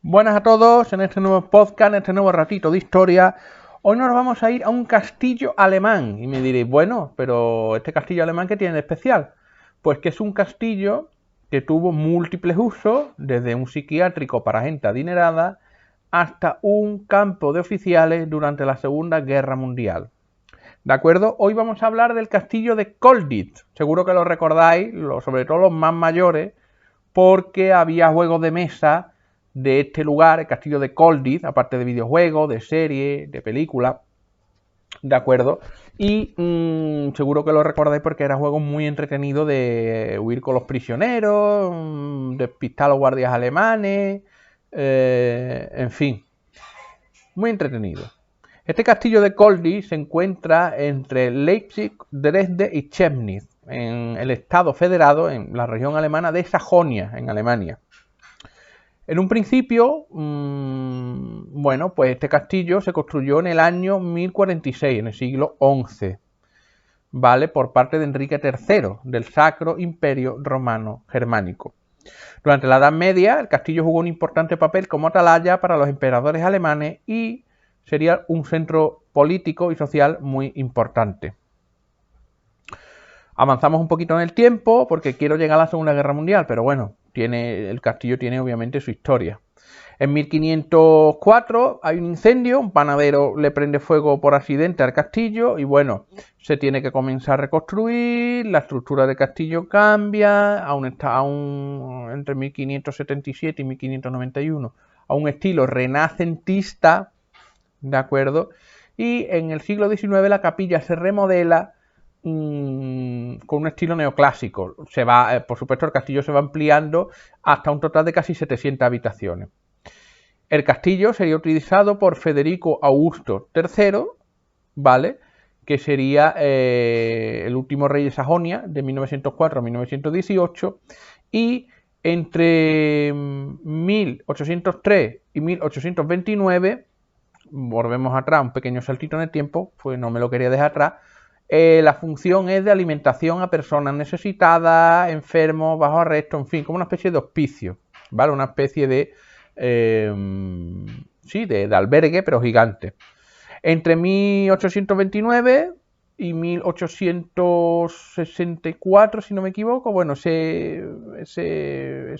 Buenas a todos en este nuevo podcast, en este nuevo ratito de historia. Hoy nos vamos a ir a un castillo alemán. Y me diréis, bueno, pero este castillo alemán, ¿qué tiene de especial? Pues que es un castillo que tuvo múltiples usos, desde un psiquiátrico para gente adinerada hasta un campo de oficiales durante la Segunda Guerra Mundial. ¿De acuerdo? Hoy vamos a hablar del castillo de Colditz. Seguro que lo recordáis, sobre todo los más mayores, porque había juegos de mesa de este lugar, el castillo de Colditz, aparte de videojuegos, de series, de películas, ¿de acuerdo? Y seguro que lo recordáis porque era un juego muy entretenido de huir con los prisioneros, despistar a los guardias alemanes, en fin, muy entretenido. Este castillo de Colditz se encuentra entre Leipzig, Dresde y Chemnitz, en el estado federado, en la región alemana de Sajonia, en Alemania. En un principio, bueno, pues este castillo se construyó en el año 1046, en el siglo XI, ¿vale? Por parte de Enrique III, del Sacro Imperio Romano Germánico. Durante la Edad Media, el castillo jugó un importante papel como atalaya para los emperadores alemanes y sería un centro político y social muy importante. Avanzamos un poquito en el tiempo porque quiero llegar a la Segunda Guerra Mundial, pero bueno, el castillo tiene obviamente su historia. En 1504 hay un incendio, un panadero le prende fuego por accidente al castillo y bueno, se tiene que comenzar a reconstruir, la estructura del castillo cambia, entre 1577 y 1591, a un estilo renacentista, ¿de acuerdo? Y en el siglo XIX la capilla se remodela con un estilo neoclásico. Por supuesto, el castillo se va ampliando hasta un total de casi 700 habitaciones. El castillo sería utilizado por Federico Augusto III, ¿vale? Que sería el último rey de Sajonia, de 1904 a 1918, y entre 1803 y 1829, volvemos atrás, un pequeño saltito en el tiempo, pues no me lo quería dejar atrás, la función es de alimentación a personas necesitadas, enfermos, bajo arresto, en fin, como una especie de hospicio, ¿vale? Una especie de, sí, de albergue, pero gigante. Entre 1829 y 1864, si no me equivoco, bueno, ese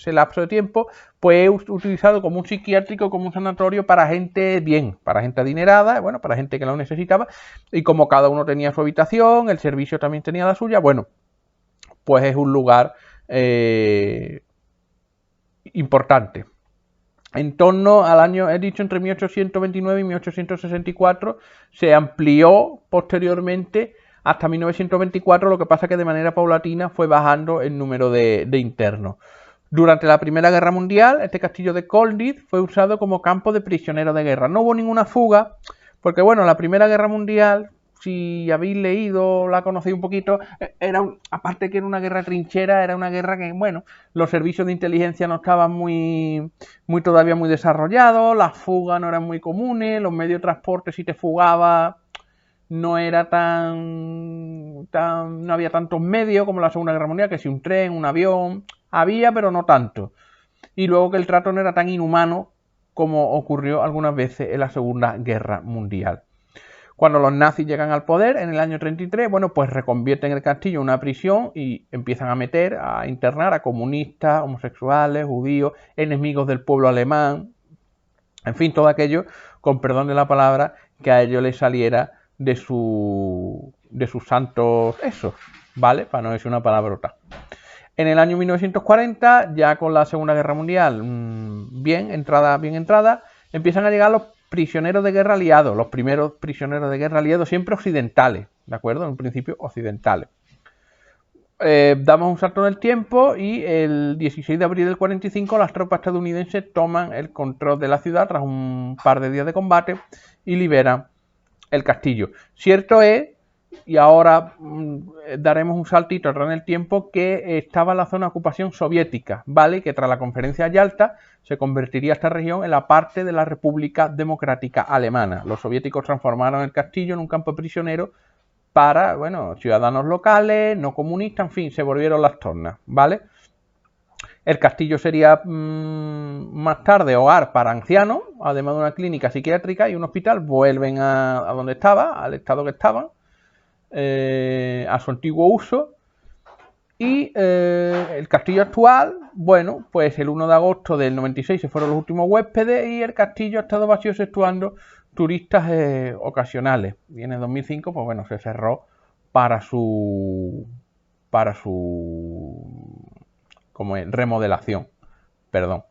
lapso de tiempo, pues es utilizado como un psiquiátrico, como un sanatorio para gente bien, para gente adinerada, bueno, para gente que lo necesitaba, y como cada uno tenía su habitación, el servicio también tenía la suya, bueno, pues es un lugar importante. En torno al año, he dicho, entre 1829 y 1864, se amplió posteriormente hasta 1924, lo que pasa que de manera paulatina fue bajando el número de internos. Durante la Primera Guerra Mundial, este castillo de Colditz fue usado como campo de prisioneros de guerra. No hubo ninguna fuga, porque bueno, la Primera Guerra Mundial, si habéis leído, la conocéis un poquito, aparte que era una guerra trinchera, era una guerra que, bueno, los servicios de inteligencia no estaban todavía muy desarrollados, las fugas no eran muy comunes, los medios de transporte, si te fugaba, no era no había tantos medios como la Segunda Guerra Mundial, que si un tren, un avión, había, pero no tanto. Y luego que el trato no era tan inhumano como ocurrió algunas veces en la Segunda Guerra Mundial. Cuando los nazis llegan al poder en el año 33, bueno, pues reconvierten el castillo en una prisión y empiezan a internar a comunistas, homosexuales, judíos, enemigos del pueblo alemán, en fin, todo aquello, con perdón de la palabra, que a ellos les saliera de sus santos esos, ¿vale? Para no decir una palabrota. En el año 1940, ya con la Segunda Guerra Mundial bien entrada, empiezan a llegar los prisioneros de guerra aliados, los primeros prisioneros de guerra aliados, siempre occidentales, ¿de acuerdo? En un principio occidentales. Damos un salto en el tiempo y el 16 de abril del 45 las tropas estadounidenses toman el control de la ciudad tras un par de días de combate y liberan el castillo. Cierto es, y ahora daremos un saltito atrás en el tiempo, que estaba en la zona de ocupación soviética, ¿vale? Que tras la conferencia de Yalta se convertiría esta región en la parte de la República Democrática Alemana. Los soviéticos transformaron el castillo en un campo prisionero para, bueno, ciudadanos locales, no comunistas, en fin, se volvieron las tornas, ¿vale? El castillo sería más tarde hogar para ancianos, además de una clínica psiquiátrica y un hospital. Vuelven a donde estaba, al estado que estaban, a su antiguo uso. Y el castillo actual, bueno, pues el 1 de agosto del 96 se fueron los últimos huéspedes y el castillo ha estado vacío exceptuando turistas ocasionales. Y en el 2005, pues bueno, se cerró para su como remodelación, perdón.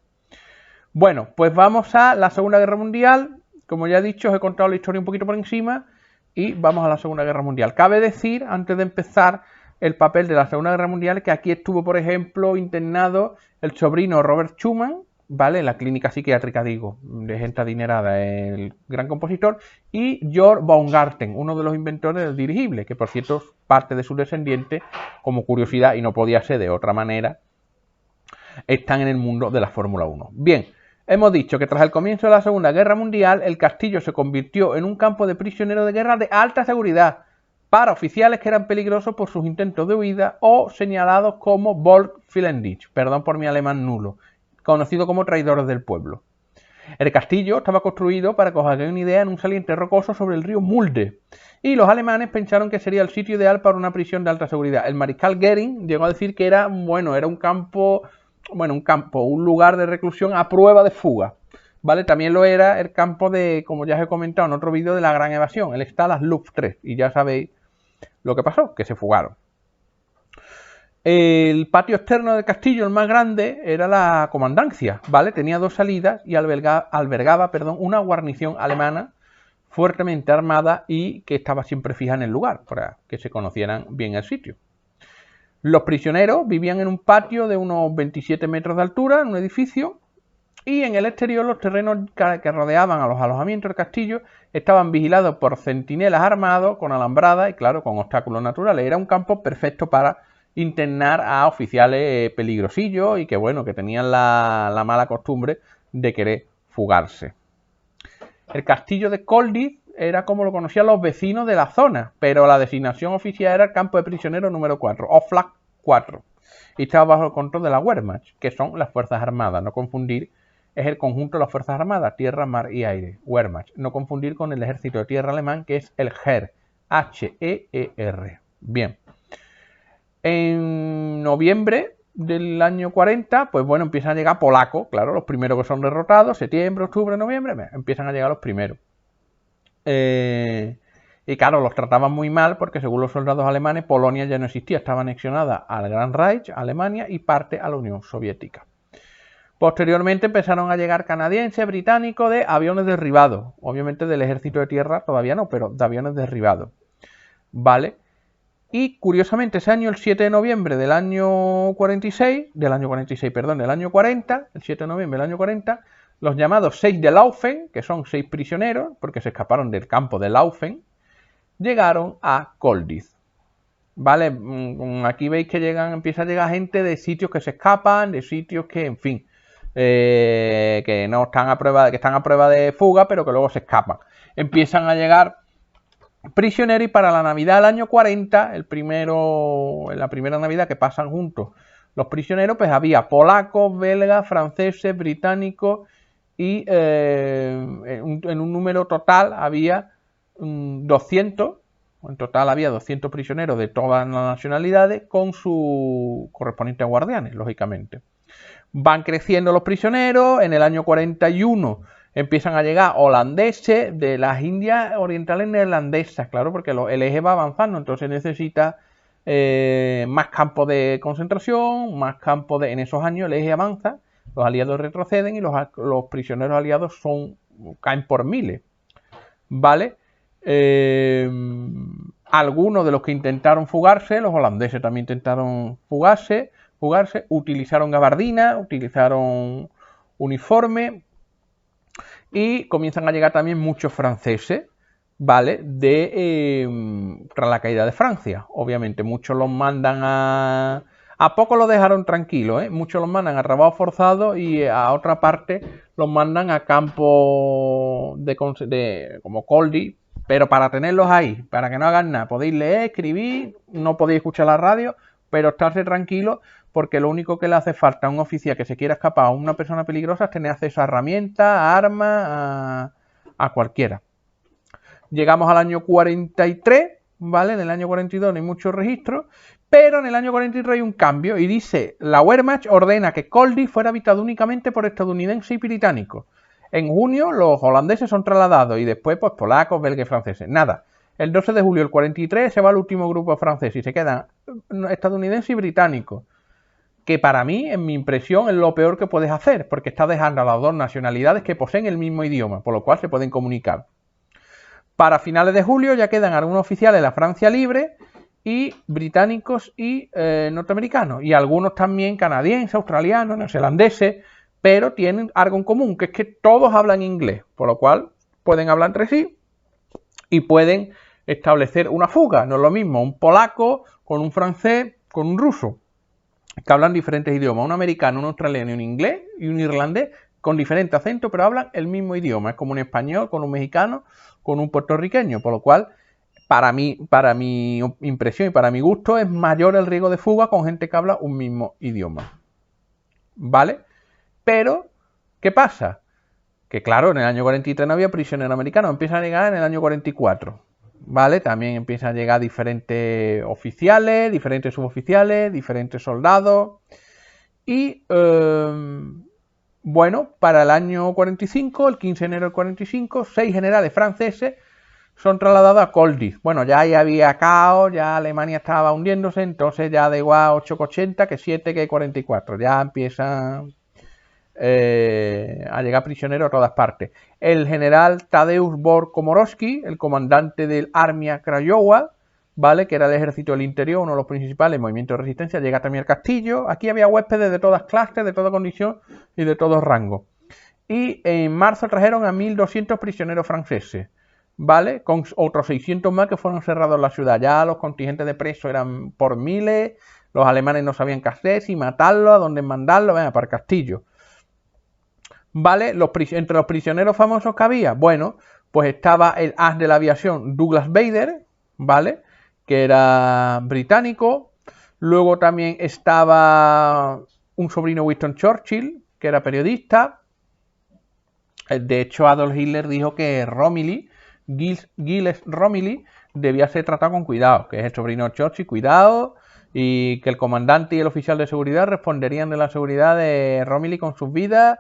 Bueno, pues vamos a la Segunda Guerra Mundial. Como ya he dicho, os he contado la historia un poquito por encima y vamos a la Segunda Guerra Mundial. Cabe decir, antes de empezar, el papel de la Segunda Guerra Mundial, que aquí estuvo, por ejemplo, internado el sobrino Robert Schumann, ¿vale? En la clínica psiquiátrica, digo, de gente adinerada, el gran compositor, y Georg Baumgarten, uno de los inventores del dirigible, que por cierto parte de sus descendientes, como curiosidad, y no podía ser de otra manera, están en el mundo de la Fórmula 1. Bien, hemos dicho que tras el comienzo de la Segunda Guerra Mundial, el castillo se convirtió en un campo de prisioneros de guerra de alta seguridad para oficiales que eran peligrosos por sus intentos de huida o señalados como Volksfeindlich, perdón por mi alemán nulo, conocido como traidores del pueblo. El castillo estaba construido, para que os hagáis una idea, en un saliente rocoso sobre el río Mulde, y los alemanes pensaron que sería el sitio ideal para una prisión de alta seguridad. El mariscal Goering llegó a decir que era un campo, un lugar de reclusión a prueba de fuga. ¿Vale? También lo era el campo de, como ya os he comentado en otro vídeo, de la Gran Evasión, el Stalag-Luft 3, y ya sabéis lo que pasó, que se fugaron. El patio externo del castillo, el más grande, era la comandancia, ¿vale? Tenía dos salidas y albergaba una guarnición alemana fuertemente armada y que estaba siempre fija en el lugar, para que se conocieran bien el sitio. Los prisioneros vivían en un patio de unos 27 metros de altura, en un edificio, y en el exterior los terrenos que rodeaban a los alojamientos del castillo estaban vigilados por centinelas armados con alambrada y, claro, con obstáculos naturales. Era un campo perfecto para internar a oficiales peligrosillos y que, bueno, que tenían la mala costumbre de querer fugarse. El castillo de Colditz era como lo conocían los vecinos de la zona, pero la designación oficial era el campo de prisioneros número 4, o Flag 4, y estaba bajo el control de la Wehrmacht, que son las Fuerzas Armadas, no confundir. Es el conjunto de las Fuerzas Armadas, tierra, mar y aire, Wehrmacht. No confundir con el ejército de tierra alemán, que es el Heer, H-E-E-R. Bien. En noviembre del año 40, pues bueno, empiezan a llegar polacos, claro, los primeros que son derrotados, septiembre, octubre, noviembre, empiezan a llegar los primeros. Y claro, los trataban muy mal porque según los soldados alemanes, Polonia ya no existía, estaba anexionada al Gran Reich, Alemania, y parte a la Unión Soviética. Posteriormente empezaron a llegar canadienses, británicos, de aviones derribados. Obviamente del ejército de tierra todavía no, pero de aviones derribados. ¿Vale? Y curiosamente ese año, el 7 de noviembre del año 40, el 7 de noviembre del año 40, los llamados 6 de Laufen, que son 6 prisioneros, porque se escaparon del campo de Laufen, llegaron a Colditz. ¿Vale? Aquí veis que empieza a llegar gente de sitios que se escapan, de sitios que, en fin, que no están a prueba, que están a prueba de fuga, pero que luego se escapan. Empiezan a llegar prisioneros y para la Navidad del año 40, en la primera Navidad que pasan juntos los prisioneros, pues había polacos, belgas, franceses, británicos y en un número total había 200. En total había 200 prisioneros de todas las nacionalidades con sus correspondientes guardianes, lógicamente. Van creciendo los prisioneros. En el año 41 empiezan a llegar holandeses de las Indias orientales neerlandesas, claro, porque el eje va avanzando, entonces necesita más campos de concentración, más campos de... En esos años el eje avanza, los aliados retroceden y los prisioneros aliados caen por miles, ¿vale? Algunos de los que intentaron fugarse, los holandeses también intentaron fugarse, utilizaron gabardina, utilizaron uniforme y comienzan a llegar también muchos franceses, ¿vale? Tras la caída de Francia, obviamente, muchos los mandan a poco los dejaron tranquilos, ¿eh? Muchos los mandan a trabajo forzado y a otra parte los mandan a campo como Colditz, pero para tenerlos ahí, para que no hagan nada, podéis leer, escribir, no podéis escuchar la radio, pero estarse tranquilos porque lo único que le hace falta a un oficial que se quiera escapar a una persona peligrosa es tener acceso a herramientas, a armas, a cualquiera. Llegamos al año 43, ¿vale? En el año 42 no hay muchos registros, pero en el año 43 hay un cambio y dice, la Wehrmacht ordena que Colditz fuera habitado únicamente por estadounidenses y británicos. En junio los holandeses son trasladados y después pues polacos, belgas y franceses. Nada. El 12 de julio del 43 se va el último grupo francés y se quedan estadounidenses y británicos. Que para mí, en mi impresión, es lo peor que puedes hacer, porque estás dejando a las dos nacionalidades que poseen el mismo idioma, por lo cual se pueden comunicar. Para finales de julio ya quedan algunos oficiales de la Francia Libre y británicos y norteamericanos, y algunos también canadienses, australianos, neozelandeses, pero tienen algo en común, que es que todos hablan inglés, por lo cual pueden hablar entre sí y pueden establecer una fuga. No es lo mismo un polaco con un francés, con un ruso, que hablan diferentes idiomas, un americano, un australiano, un inglés y un irlandés con diferente acento, pero hablan el mismo idioma. Es como un español con un mexicano, con un puertorriqueño, por lo cual, para mi impresión y para mi gusto, es mayor el riesgo de fuga con gente que habla un mismo idioma. ¿Vale? Pero, ¿qué pasa? Que claro, en el año 43 no había prisioneros americanos, empiezan a llegar en el año 44. ¿Vale? También empiezan a llegar diferentes oficiales, diferentes suboficiales, diferentes soldados. Y bueno, para el año 45, el 15 de enero del 45, 6 generales franceses son trasladados a Colditz. Bueno, ya ahí había caos, ya Alemania estaba hundiéndose, entonces ya da igual 8 que 80, que 7 que 44. Ya empiezan a llegar prisioneros a todas partes. El general Tadeusz Bohr-Komorowski, el comandante del Armia Krajowa, ¿vale? Que era el ejército del interior, uno de los principales movimientos de resistencia, llega también al castillo. Aquí había huéspedes de todas clases, de toda condición y de todos rangos. Y en marzo trajeron a 1.200 prisioneros franceses, ¿vale? Con otros 600 más que fueron cerrados en la ciudad. Ya los contingentes de presos eran por miles, los alemanes no sabían qué hacer, si matarlos, a dónde mandarlos, venga, para el castillo. ¿Vale? Entre los prisioneros famosos que había, bueno, pues estaba el as de la aviación Douglas Bader, ¿vale? Que era británico. Luego también estaba un sobrino Winston Churchill, que era periodista. De hecho, Adolf Hitler dijo que Gilles Romilly, debía ser tratado con cuidado, que es el sobrino de Churchill, cuidado, y que el comandante y el oficial de seguridad responderían de la seguridad de Romilly con sus vidas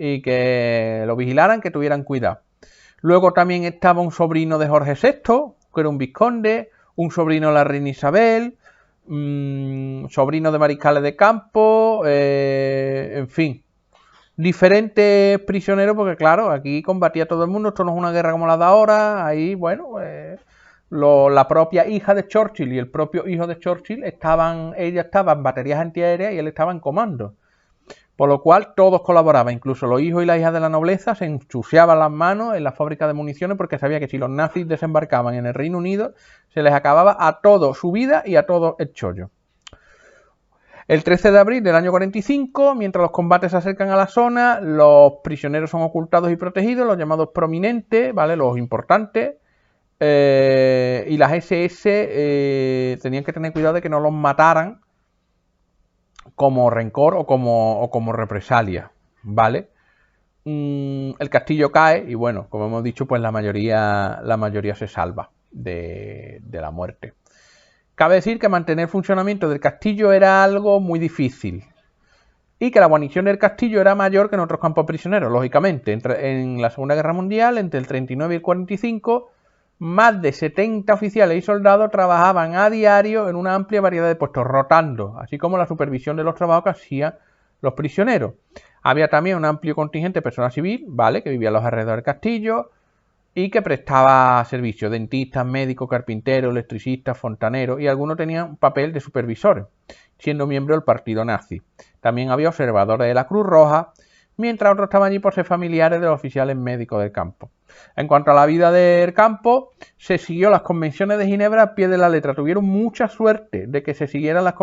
y que lo vigilaran, que tuvieran cuidado. Luego también estaba un sobrino de Jorge VI, que era un vizconde, un sobrino de la reina Isabel, sobrino de mariscales de campo, en fin, diferentes prisioneros, porque claro, aquí combatía todo el mundo, esto no es una guerra como la de ahora, ahí, bueno, la propia hija de Churchill y el propio hijo de Churchill ella estaba en baterías antiaéreas y él estaba en comando. Por lo cual todos colaboraban, incluso los hijos y las hijas de la nobleza se ensuciaban las manos en la fábrica de municiones porque sabía que si los nazis desembarcaban en el Reino Unido se les acababa a todo su vida y a todo el chollo. El 13 de abril del año 45, mientras los combates se acercan a la zona, los prisioneros son ocultados y protegidos, los llamados prominentes, ¿vale? Los importantes, y las SS tenían que tener cuidado de que no los mataran como rencor o como represalia, ¿vale? El castillo cae y bueno, como hemos dicho, pues la mayoría se salva de la muerte. Cabe decir que mantener el funcionamiento del castillo era algo muy difícil y que la guarnición del castillo era mayor que en otros campos prisioneros, lógicamente. En la Segunda Guerra Mundial, entre el 39 y el 45, más de 70 oficiales y soldados trabajaban a diario en una amplia variedad de puestos, rotando, así como la supervisión de los trabajos que hacían los prisioneros. Había también un amplio contingente de personal civil, ¿vale?, que vivía a los alrededores del castillo y que prestaba servicios, dentistas, médicos, carpinteros, electricistas, fontaneros, y algunos tenían un papel de supervisores, siendo miembros del partido nazi. También había observadores de la Cruz Roja, mientras otros estaban allí por ser familiares de los oficiales médicos del campo. En cuanto a la vida del campo, se siguió las convenciones de Ginebra a pie de la letra. Tuvieron mucha suerte de que se siguieran la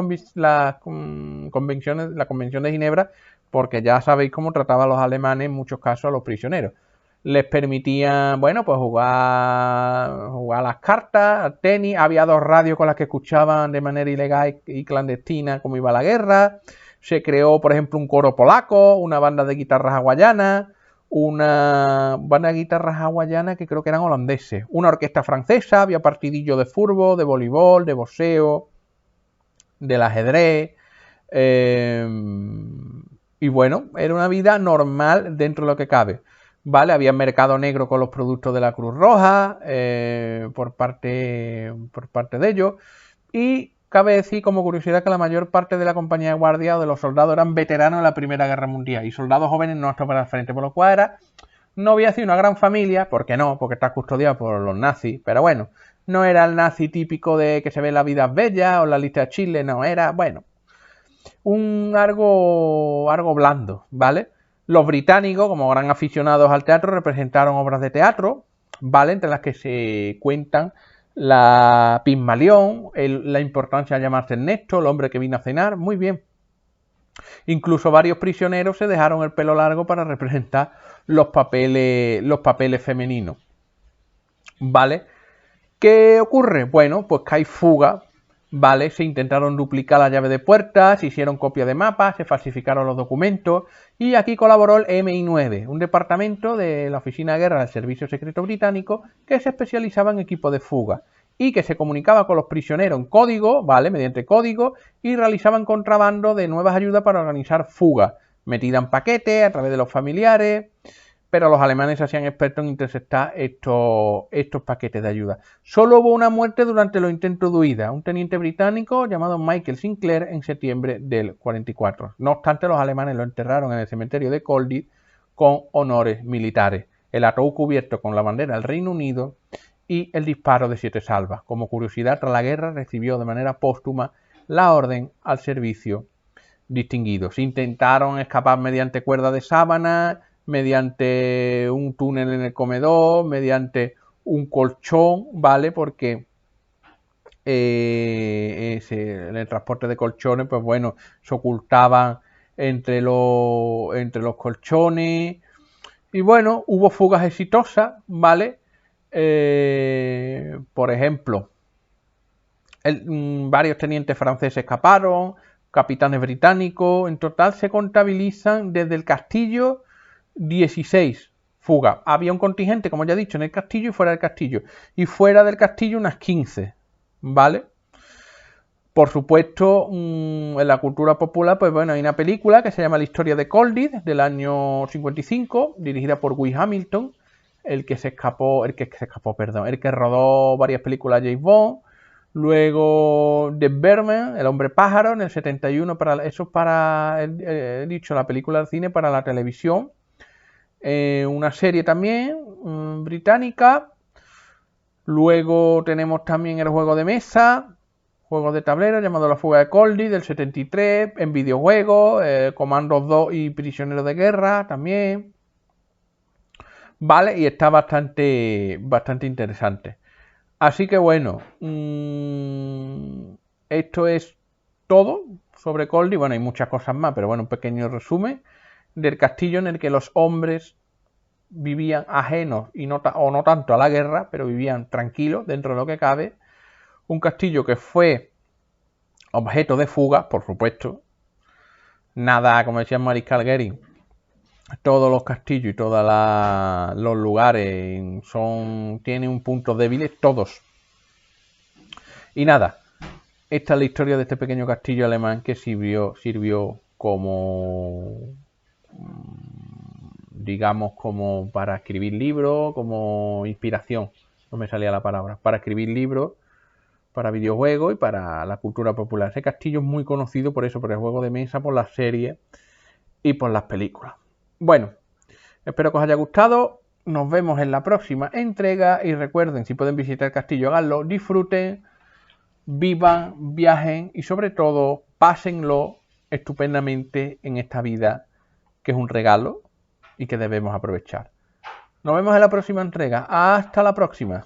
convención de Ginebra, porque ya sabéis cómo trataban los alemanes en muchos casos a los prisioneros. les permitían, bueno, pues jugar a las cartas, al tenis. Había 2 radios con las que escuchaban de manera ilegal y clandestina cómo iba la guerra. Se creó, por ejemplo, un coro polaco, una banda de guitarras hawaianas, una banda de guitarras hawaianas que creo que eran holandeses, una orquesta francesa, había partidillos de fútbol, de voleibol, de boxeo, del ajedrez. Y bueno, era una vida normal dentro de lo que cabe. ¿Vale? Había mercado negro con los productos de la Cruz Roja por parte de ellos. Y cabe decir como curiosidad que la mayor parte de la compañía de guardia o de los soldados eran veteranos de la Primera Guerra Mundial y soldados jóvenes no estaban al frente, por lo cual no había sido una gran familia, porque no, porque está custodiado por los nazis, pero bueno, no era el nazi típico de que se ve en La vida bella o en la lista de Chile, no, era, bueno, un algo blando, ¿vale? Los británicos, como gran aficionados al teatro, representaron obras de teatro, ¿vale? Entre las que se cuentan la Pigmalión, la importancia de llamarse Ernesto, el hombre que vino a cenar, muy bien. Incluso varios prisioneros se dejaron el pelo largo para representar los papeles femeninos, ¿vale? ¿Qué ocurre? Bueno, pues que hay fuga, ¿vale? Se intentaron duplicar la llave de puertas, se hicieron copia de mapas, se falsificaron los documentos y aquí colaboró el MI9, un departamento de la Oficina de Guerra del Servicio Secreto Británico que se especializaba en equipos de fuga y que se comunicaba con los prisioneros en código, ¿vale? Mediante código y realizaban contrabando de nuevas ayudas para organizar fugas, metida en paquetes a través de los familiares. Pero los alemanes se hacían expertos en interceptar estos paquetes de ayuda. Solo hubo una muerte durante los intentos de huida, un teniente británico llamado Michael Sinclair en septiembre del 44. No obstante, los alemanes lo enterraron en el cementerio de Colditz con honores militares. El ataúd cubierto con la bandera del Reino Unido y el disparo de 7 salvas. Como curiosidad, tras la guerra recibió de manera póstuma la orden al servicio distinguido. Se intentaron escapar mediante cuerda de sábana, mediante un túnel en el comedor, mediante un colchón, ¿vale? Porque en el transporte de colchones, pues bueno, se ocultaban entre los colchones. Y bueno, hubo fugas exitosas, ¿vale? Por ejemplo, varios tenientes franceses escaparon, capitanes británicos. En total se contabilizan desde el castillo 16 fugas. Había un contingente, como ya he dicho, en el castillo y fuera del castillo. Y fuera del castillo unas 15, ¿vale? Por supuesto, en la cultura popular, pues bueno, hay una película que se llama La historia de Colditz, del año 55, dirigida por Will Hamilton, el que rodó varias películas de James Bond. Luego The Birdman, El hombre pájaro, en el 71, he dicho, la película del cine para la televisión. Una serie también británica. Luego tenemos también el juego de mesa, juegos de tablero llamado La fuga de Colditz del 73, en videojuegos, Comandos 2 y Prisioneros de Guerra también. Vale, y está bastante interesante. Así que bueno, esto es todo sobre Colditz. Bueno, hay muchas cosas más, pero bueno, un pequeño resumen del castillo en el que los hombres vivían ajenos y no tanto a la guerra, pero vivían tranquilos dentro de lo que cabe. Un castillo que fue objeto de fuga, por supuesto. Nada, como decía Mariscal Goering, todos los castillos y todos los lugares tienen un punto débil, todos. Y nada, esta es la historia de este pequeño castillo alemán que sirvió como, digamos, como para escribir libros, como inspiración, no me salía la palabra, para escribir libros, para videojuegos y para la cultura popular. Ese castillo es muy conocido por eso, por el juego de mesa, por las series y por las películas. Bueno, espero que os haya gustado. Nos vemos en la próxima entrega y recuerden, si pueden visitar el castillo, háganlo, disfruten, vivan, viajen y sobre todo pásenlo estupendamente en esta vida que es un regalo y que debemos aprovechar. Nos vemos en la próxima entrega. Hasta la próxima.